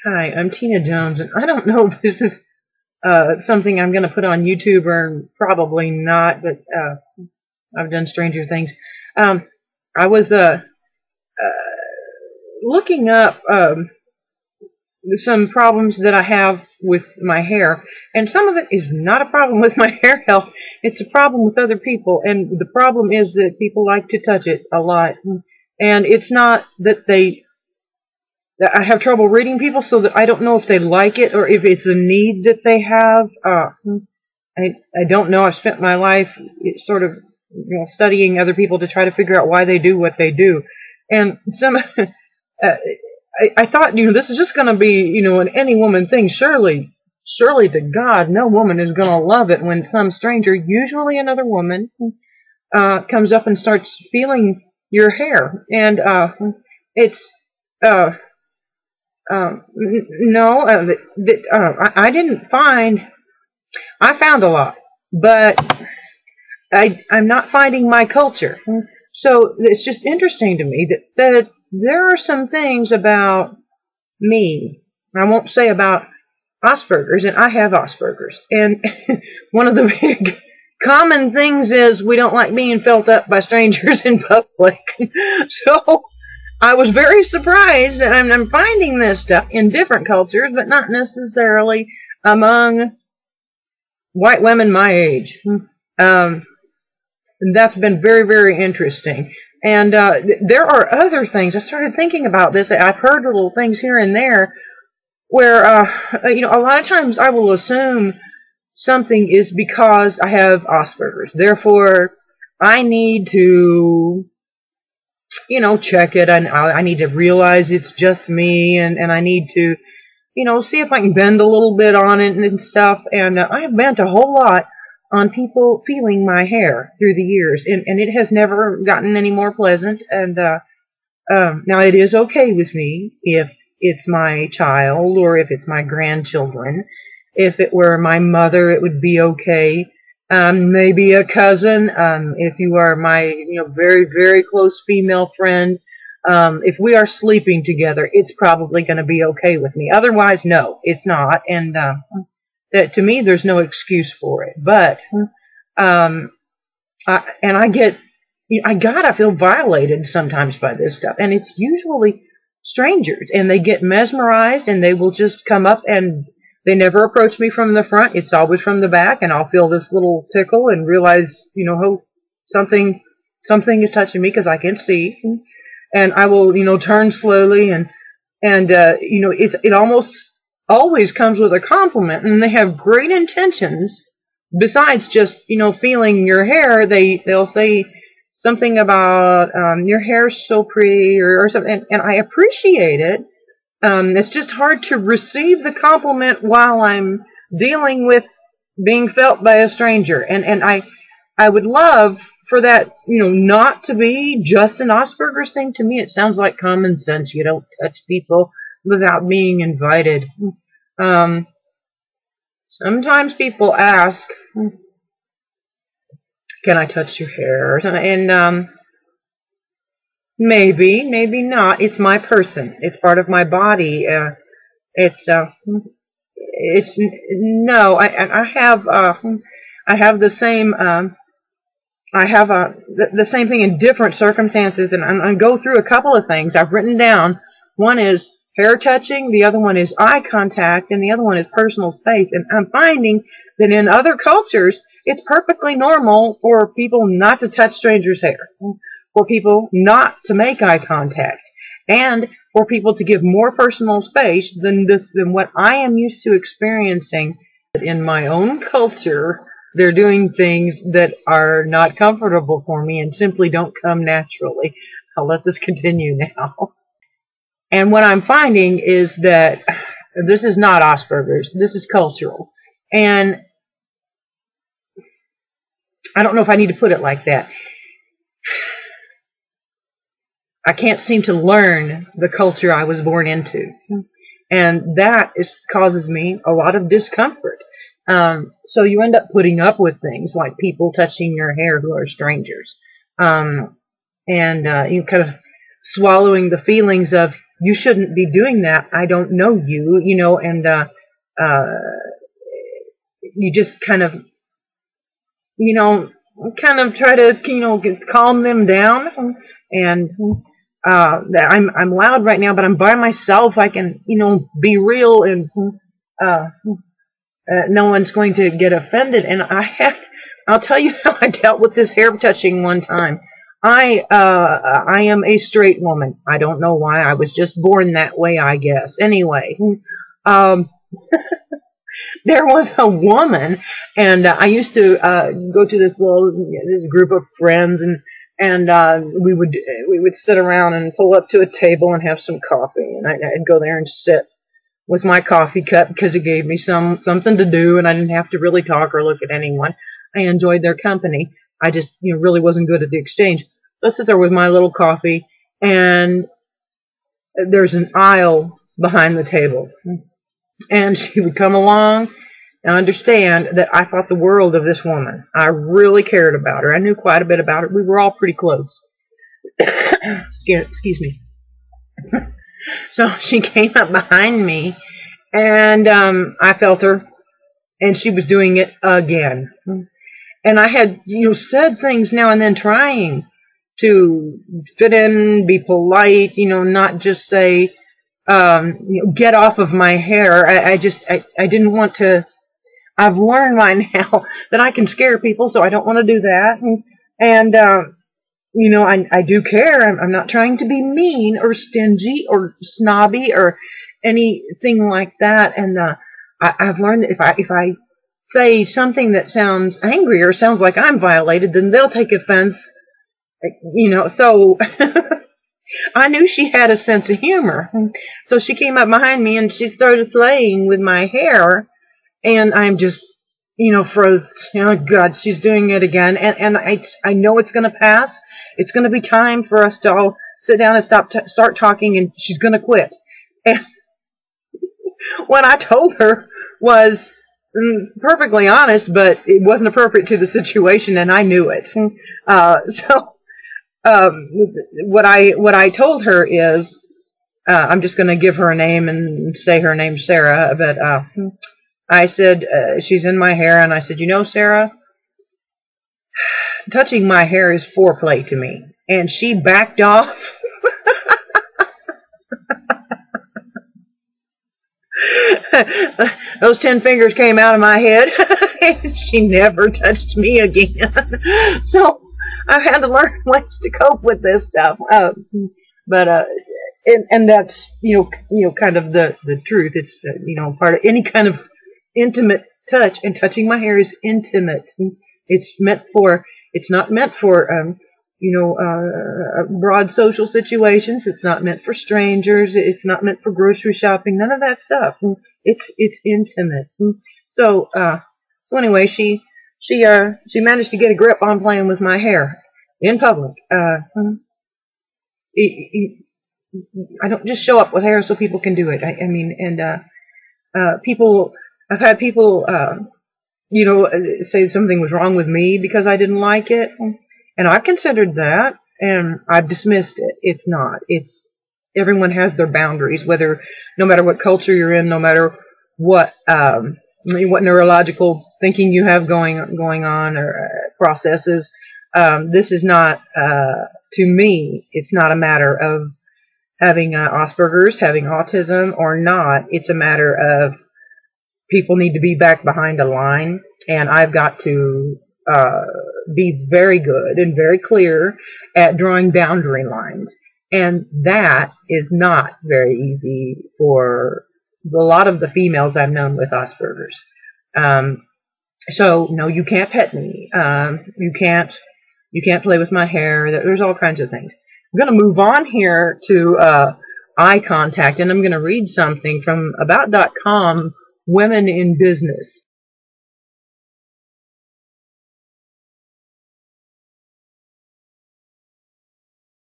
Hi, I'm Tina Jones, and I don't know if this is something I'm going to put on YouTube or probably not, but I've done stranger things. Um, I was looking up some problems that I have with my hair, and some of it is not a problem with my hair health. It's a problem with other people, and the problem is that people like to touch it a lot. And it's not that I have trouble reading people, so that I don't know if they like it or if it's a need that they have. I don't know. I've spent my life sort of studying other people to try to figure out why they do what they do, and some. I thought this is just going to be an any woman thing. Surely to God, no woman is going to love it when some stranger, usually another woman, comes up and starts feeling your hair, and it's. Uh, no, I didn't find. I found a lot, but I'm not finding my culture. So it's just interesting to me that there are some things about me. I won't say about Asperger's, and I have Asperger's. And one of the big common things is we don't like being felt up by strangers in public. So I was very surprised, and I'm finding this stuff in different cultures, but not necessarily among white women my age. That's been very, very interesting. And there are other things. I started thinking about this. I've heard little things here and there where, a lot of times I will assume something is because I have Asperger's. Therefore, I need to, check it. I need to realize it's just me, and I need to, see if I can bend a little bit on it and stuff. And I have bent a whole lot on people feeling my hair through the years, and it has never gotten any more pleasant. And now it is okay with me if it's my child or if it's my grandchildren. If it were my mother, it would be okay. Maybe a cousin. If you are my very, very close female friend, if we are sleeping together, it's probably going to be okay with me. Otherwise, no, it's not. And that to me, there's no excuse for it. But I feel violated sometimes by this stuff, and it's usually strangers, and they get mesmerized, and they will just come up, and they never approach me from the front. It's always from the back, and I'll feel this little tickle and realize, oh, something is touching me because I can see, and I will, turn slowly, and it almost always comes with a compliment, and they have great intentions. Besides just, feeling your hair, they'll say something about your hair's so pretty or something, and I appreciate it. It's just hard to receive the compliment while I'm dealing with being felt by a stranger, and I would love for that, not to be just an Asperger's thing. To me, it sounds like common sense. You don't touch people without being invited. Sometimes people ask, "Can I touch your hair?" or something, and maybe not. It's my person. It's part of my body. It's no. I have the same. I have the same thing in different circumstances, and I go through a couple of things I've written down. One is hair touching, the other one is eye contact, and the other one is personal space. And I'm finding that in other cultures, it's perfectly normal for people not to touch strangers' hair, for people not to make eye contact, and for people to give more personal space than what I am used to experiencing. In my own culture, they're doing things that are not comfortable for me and simply don't come naturally. I'll let this continue now. And what I'm finding is that this is not Asperger's. This is cultural. And I don't know if I need to put it like that. I can't seem to learn the culture I was born into. And that causes me a lot of discomfort. So you end up putting up with things like people touching your hair who are strangers. And you kind of swallowing the feelings of you shouldn't be doing that. I don't know you, you know, and you just kind of, you know, kind of try to, you know, calm them down. And I'm loud right now, but I'm by myself. I can, you know, be real, and no one's going to get offended. And I'll tell you how I dealt with this hair touching one time. I am a straight woman. I don't know why. I was just born that way, I guess. Anyway, there was a woman, and I used to go to this group of friends, and we would sit around and pull up to a table and have some coffee, and I'd go there and sit with my coffee cup because it gave me something to do, and I didn't have to really talk or look at anyone. I enjoyed their company. I just, you know, really wasn't good at the exchange. So I sit there with my little coffee, and there's an aisle behind the table. And she would come along and understand that I thought the world of this woman. I really cared about her. I knew quite a bit about her. We were all pretty close. Excuse me. So she came up behind me, and I felt her, and she was doing it again. And I had, you know, said things now and then, trying to fit in, be polite, you know, not just say, you know, get off of my hair. I didn't want to. I've learned by now that I can scare people, so I don't want to do that. And you know, I do care. I'm not trying to be mean or stingy or snobby or anything like that. And I've learned that if I say something that sounds angry or sounds like I'm violated, then they'll take offense. You know, so I knew she had a sense of humor. So she came up behind me and she started playing with my hair, and I'm just, you know, froze. Oh God, she's doing it again. And I know it's going to pass. It's going to be time for us to all sit down and start talking, and she's going to quit. And what I told her was perfectly honest, but it wasn't appropriate to the situation, and I knew it. What I told her is, I'm just going to give her a name and say her name's Sarah, but I said, she's in my hair, and I said, you know, Sarah, touching my hair is foreplay to me. And she backed off. Those 10 fingers came out of my head. She never touched me again. So I've had to learn ways to cope with this stuff. And that's, you know, kind of the truth. It's, you know, part of any kind of intimate touch, and touching my hair is intimate. It's not meant for, you know, broad social situations. It's not meant for strangers. It's not meant for grocery shopping. None of that stuff. It's intimate. So anyway, she managed to get a grip on playing with my hair in public. I don't just show up with hair so people can do it. I mean, and people. I've had people, you know, say something was wrong with me because I didn't like it, and I've considered that, and I've dismissed it. It's not. It's everyone has their boundaries, no matter what culture you're in, no matter what neurological thinking you have going on, or processes. This is not, to me, it's not a matter of having Asperger's, having autism or not. It's a matter of people need to be back behind a line, and I've got to be very good and very clear at drawing boundary lines. And that is not very easy for a lot of the females I've known with Asperger's. So, no, you can't pet me. You can't play with my hair. There's all kinds of things. I'm going to move on here to eye contact, and I'm going to read something from about.com, Women in Business.